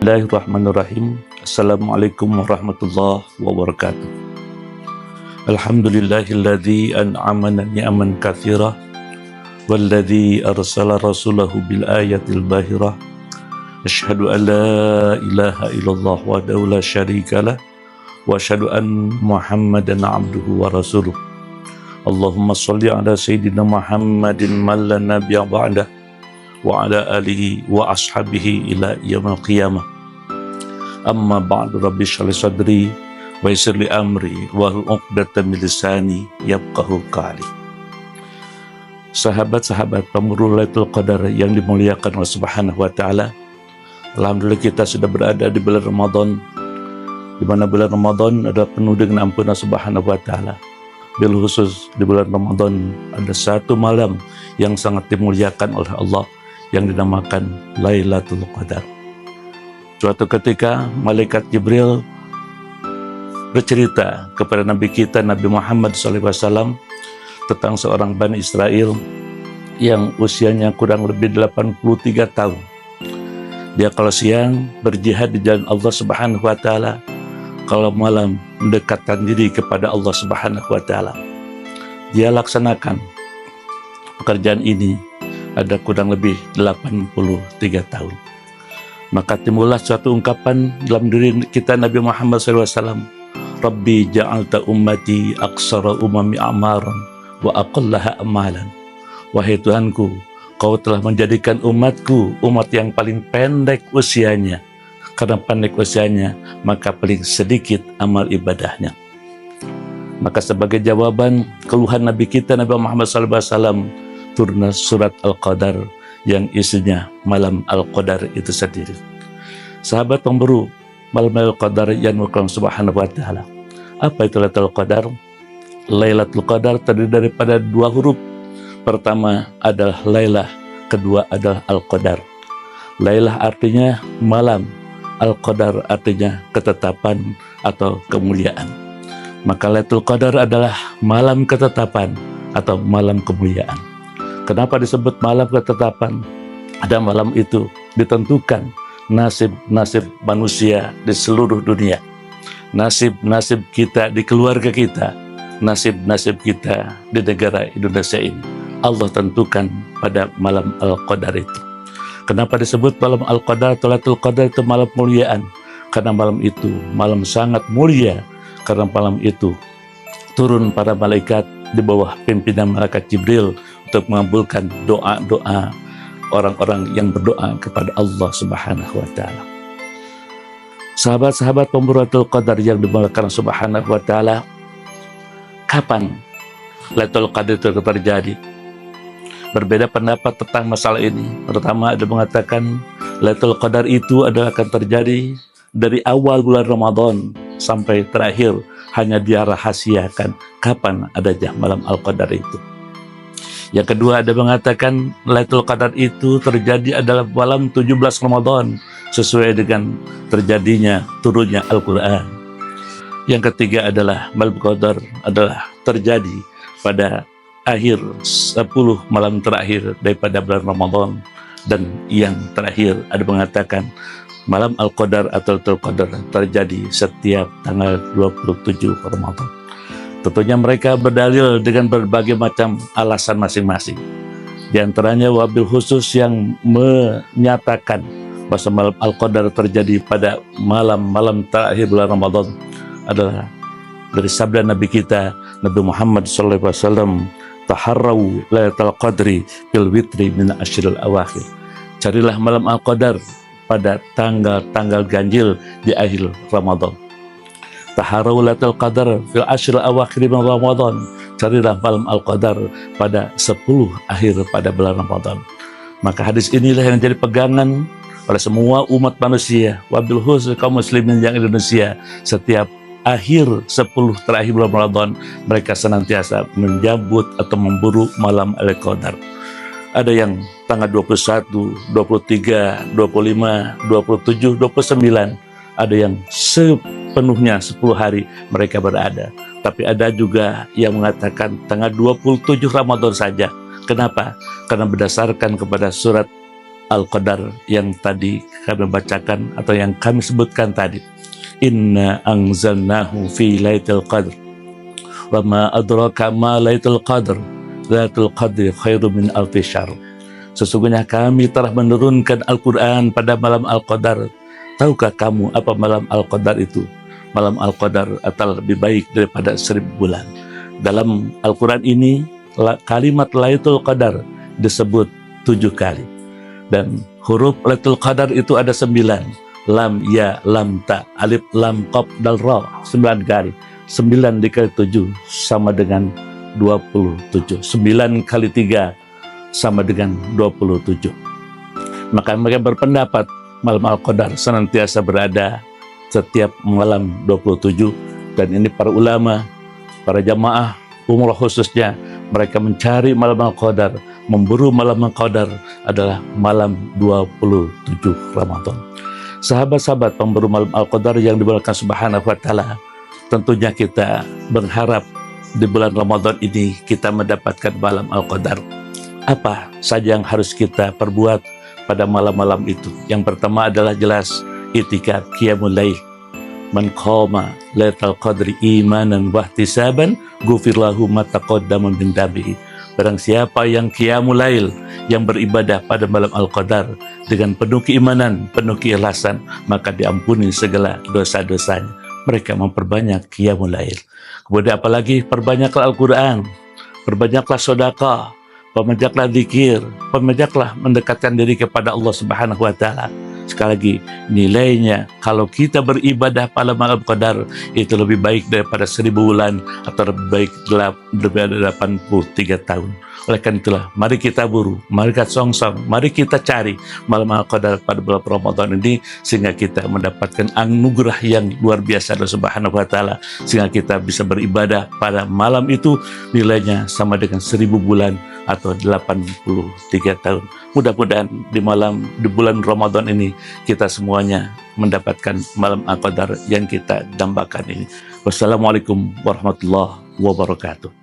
Bismillahirrahmanirrahim. Assalamualaikum warahmatullahi wabarakatuh. Alhamdulillahilladzi an'amana ni'aman katsira walladzi arsala rasulahu bil ayatil bahira. Asyhadu an la ilaha illallah wahdahu la syarikalah wa asyhadu anna Muhammadan abduhu wa rasuluh. Allahumma shalli ala sayyidina Muhammadin man la nabiyya ba'dah wa ala alihi wa ashabihi ila yaumil qiyamah. Amma ba'du, rabbi shrah li sadri wa yassir li amri wahlul 'uqdatam min lisani yafqahu qawli. Sahabat-sahabat pemburu Lailatul Qadar yang dimuliakan Allah Subhanahu wa taala. Alhamdulillah kita sudah berada di bulan Ramadan, di mana bulan Ramadan adalah penuh dengan ampunan Subhanahu wa taala. Bil khusus di bulan Ramadan ada satu malam yang sangat dimuliakan oleh Allah yang dinamakan Lailatul Qadar. Suatu ketika malaikat Jibril bercerita kepada Nabi kita Nabi Muhammad SAW tentang seorang Bani Israel yang usianya kurang lebih 83 tahun. Dia kalau siang berjihad di jalan Allah Subhanahu wa taala, kalau malam mendekatkan diri kepada Allah Subhanahu wa taala. Dia laksanakan pekerjaan ini ada kurang lebih 83 tahun. Maka timbullah suatu ungkapan dalam diri kita Nabi Muhammad SAW, Rabbi ja'alta ummati aksara umami amaran wa aqallaha amalan. Wahai Tuhanku, Kau telah menjadikan umatku umat yang paling pendek usianya. Karena pendek usianya, maka paling sedikit amal ibadahnya. Maka sebagai jawaban keluhan Nabi kita Nabi Muhammad SAW, turunlah surat Al-Qadar yang isinya malam Al-Qadar itu sendiri. Sahabat pemburu malam Al-Qadar yang dimuliakan Subhanahu wa taala. Apa itu Lailatul Qadar? Lailatul Qadar terdiri daripada dua huruf. Pertama adalah Lailah, kedua adalah Al-Qadar. Lailah artinya malam, Al-Qadar artinya ketetapan atau kemuliaan. Maka Lailatul Qadar adalah malam ketetapan atau malam kemuliaan. Kenapa disebut malam ketetapan? Ada malam itu ditentukan nasib-nasib manusia di seluruh dunia. Nasib-nasib kita di keluarga kita, nasib-nasib kita di negara Indonesia ini. Allah tentukan pada malam Al-Qadar itu. Kenapa disebut malam Al-Qadar atau Lailatul Qadar itu malam kemuliaan? Karena malam itu malam sangat mulia. Karena malam itu turun para malaikat di bawah pimpinan malaikat Jibril untuk mengabulkan doa-doa orang-orang yang berdoa kepada Allah Subhanahu wa taala. Sahabat-sahabat pemburu Lailatul Qadar yang dimuliakan Subhanahu wa taala, kapan Lailatul Qadar itu terjadi? Berbeda pendapat tentang masalah ini. Pertama ada mengatakan Lailatul Qadar itu adalah akan terjadi dari awal bulan Ramadan sampai terakhir, hanya dia rahasiakan kapan adanya malam Al-Qadar itu. Yang kedua ada mengatakan Lailatul Qadar itu terjadi adalah malam 17 Ramadan sesuai dengan terjadinya turunnya Al-Quran. Yang ketiga adalah malam Qadar adalah terjadi pada akhir 10 malam terakhir daripada bulan Ramadan. Dan yang terakhir ada mengatakan malam Al-Qadar atau Lailatul Qadar terjadi setiap tanggal 27 Ramadan. Tentunya mereka berdalil dengan berbagai macam alasan masing-masing. Di antaranya wabil khusus yang menyatakan bahwa malam Al-Qadar terjadi pada malam-malam terakhir bulan Ramadan adalah dari sabda Nabi kita Nabi Muhammad SAW, taharrau Lailatul Qadri fil witri min asyril awakhir. Carilah malam Al-Qadar pada tanggal-tanggal ganjil di akhir Ramadan. Taharrau Lailatul Qadar fil asyril awakhir min Ramadan. Carilah malam Al-Qadar pada 10 akhir pada bulan Ramadan. Maka hadis inilah yang jadi pegangan oleh semua umat manusia, wabil khusus kaum muslimin yang Indonesia. Setiap akhir 10 terakhir bulan Ramadan, mereka senantiasa menjambut atau memburu malam Al-Qadar. Ada yang tanggal 21, 23, 25, 27, 29. Ada yang sepenuhnya 10 hari mereka berada. Tapi ada juga yang mengatakan tanggal 27 Ramadan saja. Kenapa? Karena berdasarkan kepada surat Al-Qadar yang tadi kami bacakan atau yang kami sebutkan tadi. Inna anzalnahu fi lailatul qadr wa ma adraka ma lailatul qadr lailatul qadri khairum min alfi syahr. Sesungguhnya kami telah menurunkan Al-Quran pada malam Al-Qadar. Tahukah kamu apa malam Al-Qadar itu? Malam Al-Qadar adalah lebih baik daripada 1000 bulan. Dalam Al-Quran ini kalimat Lailatul Qadar disebut 7 kali. Dan huruf Lailatul Qadar itu ada 9. Lam, ya, lam, ta, alif, lam, qaf, dal, ra. 9 kali. 9 dikali 7 sama dengan 27. 9 kali 3 sama dengan 27. Maka mereka berpendapat malam Al-Qadar senantiasa berada setiap malam 27, dan ini para ulama, para jamaah umrah khususnya, mereka mencari malam Al-Qadar, memburu malam Al-Qadar adalah malam 27 Ramadan. Sahabat-sahabat pemburu malam Al-Qadar yang dimuliakan Subhanahu wa Ta'ala, tentunya kita berharap di bulan Ramadan ini kita mendapatkan malam Al-Qadar. Apa saja yang harus kita perbuat pada malam-malam itu? Yang pertama adalah jelas itikaf qiyamul lail. Man qama lailatul qadri imanan wa ihtisaban ghufir lahu ma taqaddama min dhanbihi. Barang siapa yang qiyamul lail, yang beribadah pada malam Al-Qadar dengan penuh keimanan, penuh keikhlasan, maka diampuni segala dosa-dosanya. Mereka memperbanyak qiyamul lail. Kemudian apalagi perbanyaklah Al-Qur'an, perbanyaklah sedekah, perbanyaklah zikir, perbanyaklah mendekatkan diri kepada Allah Subhanahu wa Ta'ala. Sekali lagi, nilainya kalau kita beribadah pada malam Qadar itu lebih baik daripada 1000 bulan atau lebih baik daripada 83 tahun. Oleh karena itulah, mari kita buru, mari kita songsong, mari kita cari malam Al-Qadar pada bulan Ramadan ini, sehingga kita mendapatkan anugerah yang luar biasa dari Subhanahu wa Ta'ala, sehingga kita bisa beribadah pada malam itu nilainya sama dengan 1000 bulan atau 83 tahun. Mudah-mudahan di bulan Ramadan ini kita semuanya mendapatkan malam Al-Qadar yang kita dambakan ini. Wassalamualaikum warahmatullahi wabarakatuh.